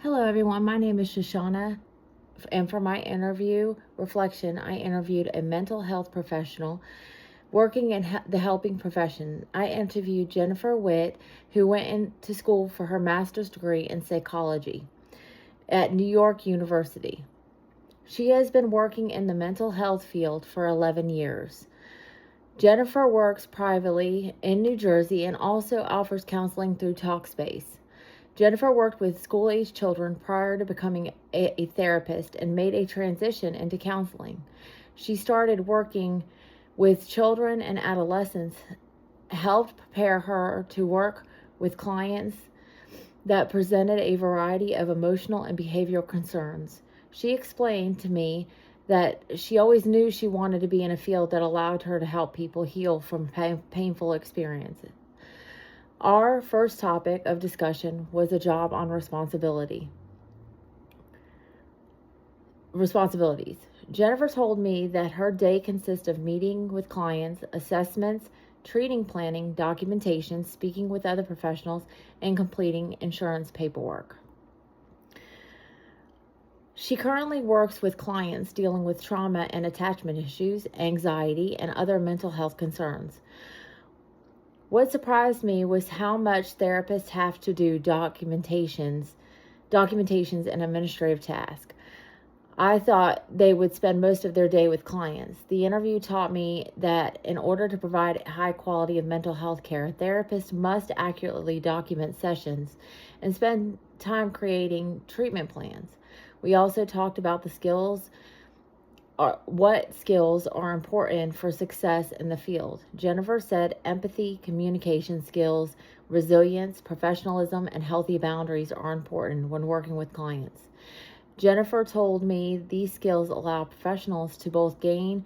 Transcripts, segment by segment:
Hello, everyone. My name is Shoshana, and for my interview reflection, I interviewed a mental health professional working in the helping profession. I interviewed Jennifer Witt, who went into school for her master's degree in psychology at New York University. She has been working in the mental health field for 11 years. Jennifer works privately in New Jersey and also offers counseling through Talkspace. Jennifer worked with school-age children prior to becoming a therapist and made a transition into counseling. She started working with children and adolescents, helped prepare her to work with clients that presented a variety of emotional and behavioral concerns. She explained to me that she always knew she wanted to be in a field that allowed her to help people heal from painful experiences. Our first topic of discussion was a job on responsibilities. Jennifer told me that her day consists of meeting with clients, assessments, treating planning, documentation, speaking with other professionals, and completing insurance paperwork. She currently works with clients dealing with trauma and attachment issues, anxiety, and other mental health concerns. What surprised me was how much therapists have to do documentations and administrative tasks. I thought they would spend most of their day with clients. The interview taught me that in order to provide a high quality of mental health care, therapists must accurately document sessions and spend time creating treatment plans. We also talked about what skills are important for success in the field. Jennifer said empathy, communication skills, resilience, professionalism, and healthy boundaries are important when working with clients. Jennifer told me these skills allow professionals to both gain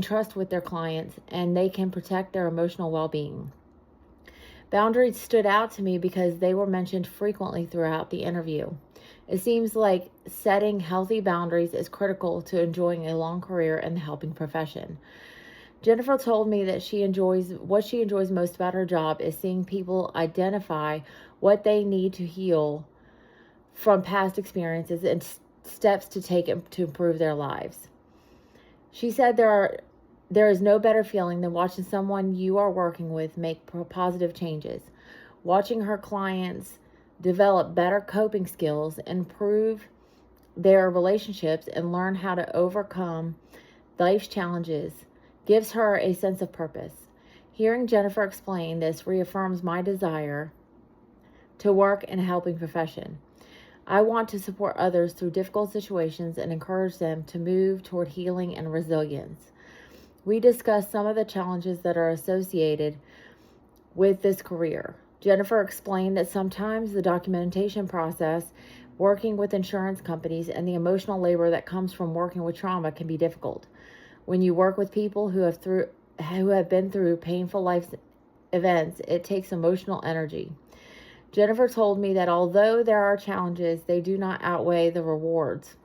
trust with their clients, and they can protect their emotional well-being. Boundaries stood out to me because they were mentioned frequently throughout the interview. It seems like setting healthy boundaries is critical to enjoying a long career in the helping profession. Jennifer told me that what she enjoys most about her job is seeing people identify what they need to heal from past experiences and steps to take to improve their lives. She said there is no better feeling than watching someone you are working with make positive changes. Watching her clients develop better coping skills, improve their relationships, and learn how to overcome life's challenges gives her a sense of purpose. Hearing Jennifer explain this reaffirms my desire to work in a helping profession. I want to support others through difficult situations and encourage them to move toward healing and resilience. We discussed some of the challenges that are associated with this career. Jennifer explained that sometimes the documentation process, working with insurance companies, and the emotional labor that comes from working with trauma can be difficult. When you work with people who have been through painful life events, it takes emotional energy. Jennifer told me that although there are challenges, they do not outweigh the rewards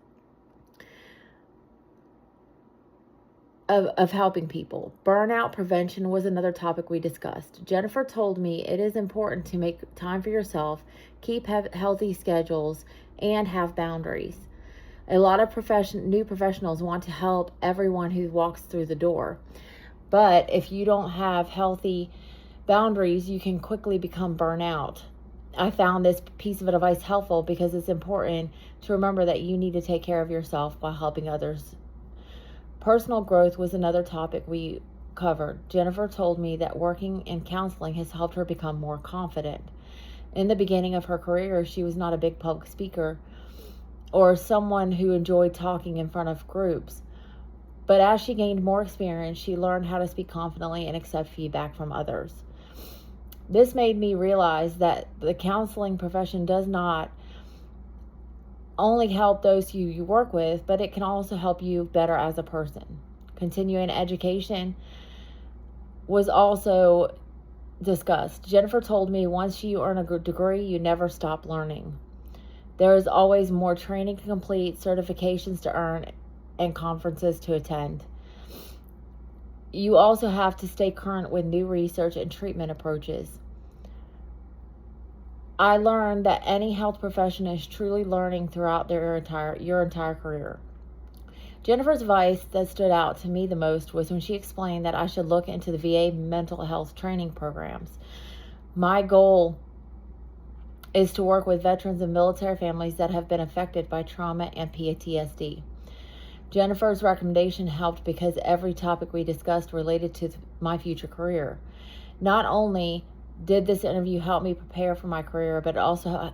of helping people. Burnout prevention was another topic we discussed. Jennifer told me it is important to make time for yourself, keep healthy schedules, and have boundaries. A lot of new professionals want to help everyone who walks through the door. But if you don't have healthy boundaries, you can quickly become burnout. I found this piece of advice helpful because it's important to remember that you need to take care of yourself while helping others. Personal growth was another topic we covered. Jennifer told me that working in counseling has helped her become more confident. In the beginning of her career, she was not a big public speaker or someone who enjoyed talking in front of groups. But as she gained more experience, she learned how to speak confidently and accept feedback from others. This made me realize that the counseling profession does not only help those you work with, but it can also help you better as a person. Continuing education was also discussed. Jennifer told me once you earn a degree, you never stop learning. There is always more training to complete, certifications to earn, and conferences to attend. You also have to stay current with new research and treatment approaches. I learned that any health profession is truly learning throughout your entire career. Jennifer's advice that stood out to me the most was when she explained that I should look into the VA mental health training programs. My goal is to work with veterans and military families that have been affected by trauma and PTSD. Jennifer's recommendation helped because every topic we discussed related to my future career. Not only did this interview help me prepare for my career, but it also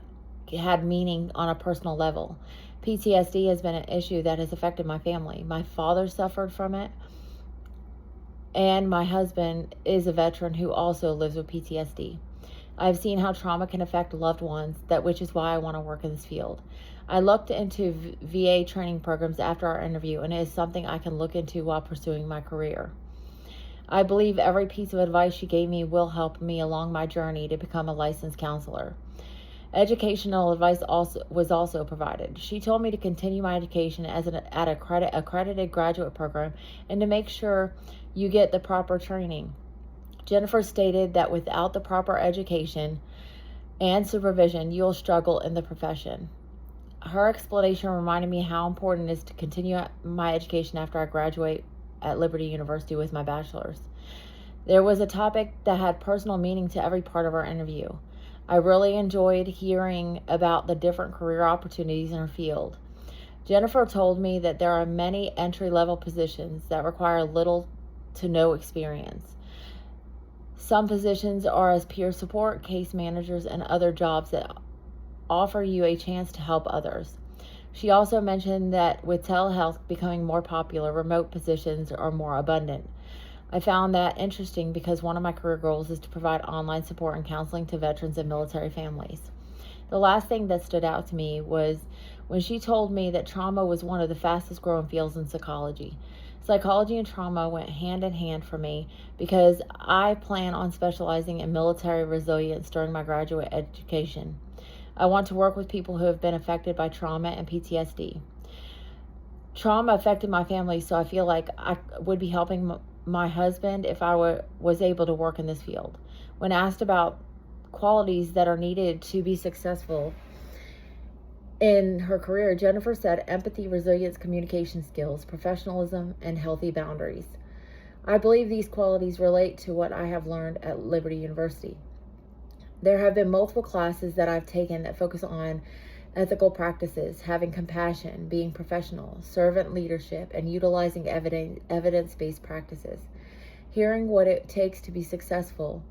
had meaning on a personal level. PTSD has been an issue that has affected my family. My father suffered from it, and my husband is a veteran who also lives with PTSD. I've seen how trauma can affect loved ones, which is why I want to work in this field. I looked into VA training programs after our interview, and it is something I can look into while pursuing my career. I believe every piece of advice she gave me will help me along my journey to become a licensed counselor. Educational advice was also provided. She told me to continue my education at an accredited graduate program and to make sure you get the proper training. Jennifer stated that without the proper education and supervision, you'll struggle in the profession. Her explanation reminded me how important it is to continue my education after I graduate at Liberty University with my bachelor's. There was a topic that had personal meaning to every part of our interview. I really enjoyed hearing about the different career opportunities in her field. Jennifer told me that there are many entry-level positions that require little to no experience. Some positions are as peer support, case managers, and other jobs that offer you a chance to help others. She also mentioned that with telehealth becoming more popular, remote positions are more abundant. I found that interesting because one of my career goals is to provide online support and counseling to veterans and military families. The last thing that stood out to me was when she told me that trauma was one of the fastest growing fields in psychology. Psychology and trauma went hand in hand for me because I plan on specializing in military resilience during my graduate education. I want to work with people who have been affected by trauma and PTSD. Trauma affected my family, so I feel like I would be helping my husband if I was able to work in this field. When asked about qualities that are needed to be successful in her career, Jennifer said empathy, resilience, communication skills, professionalism, and healthy boundaries. I believe these qualities relate to what I have learned at Liberty University. There have been multiple classes that I've taken that focus on ethical practices, having compassion, being professional, servant leadership, and utilizing evidence-based practices. Hearing what it takes to be successful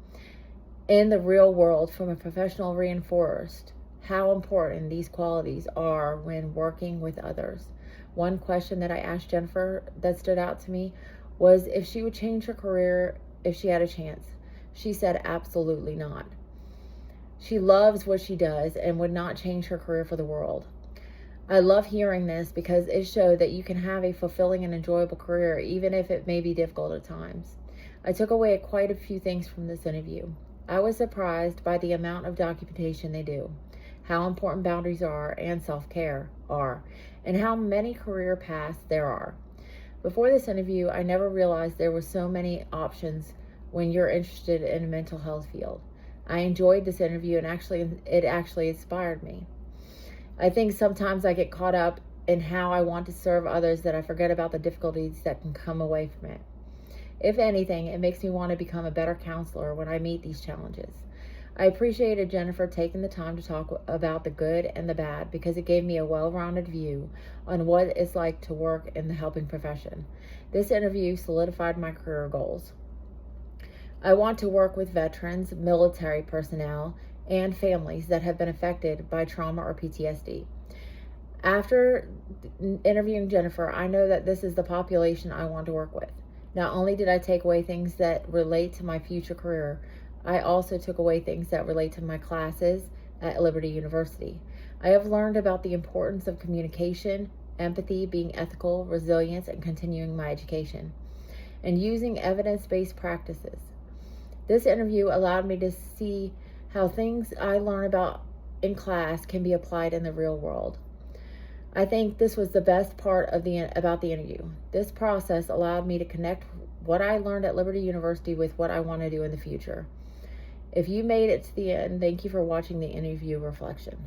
in the real world from a professional reinforced how important these qualities are when working with others. One question that I asked Jennifer that stood out to me was if she would change her career if she had a chance. She said absolutely not. She loves what she does and would not change her career for the world. I love hearing this because it showed that you can have a fulfilling and enjoyable career even if it may be difficult at times. I took away quite a few things from this interview. I was surprised by the amount of documentation they do, how important boundaries are and self-care are, and how many career paths there are. Before this interview, I never realized there were so many options when you're interested in a mental health field. I enjoyed this interview and it actually inspired me. I think sometimes I get caught up in how I want to serve others that I forget about the difficulties that can come away from it. If anything, it makes me want to become a better counselor when I meet these challenges. I appreciated Jennifer taking the time to talk about the good and the bad because it gave me a well-rounded view on what it's like to work in the helping profession. This interview solidified my career goals. I want to work with veterans, military personnel, and families that have been affected by trauma or PTSD. After interviewing Jennifer, I know that this is the population I want to work with. Not only did I take away things that relate to my future career, I also took away things that relate to my classes at Liberty University. I have learned about the importance of communication, empathy, being ethical, resilience, and continuing my education, and using evidence-based practices. This interview allowed me to see how things I learn about in class can be applied in the real world. I think this was the best part about the interview. This process allowed me to connect what I learned at Liberty University with what I want to do in the future. If you made it to the end, thank you for watching the interview reflection.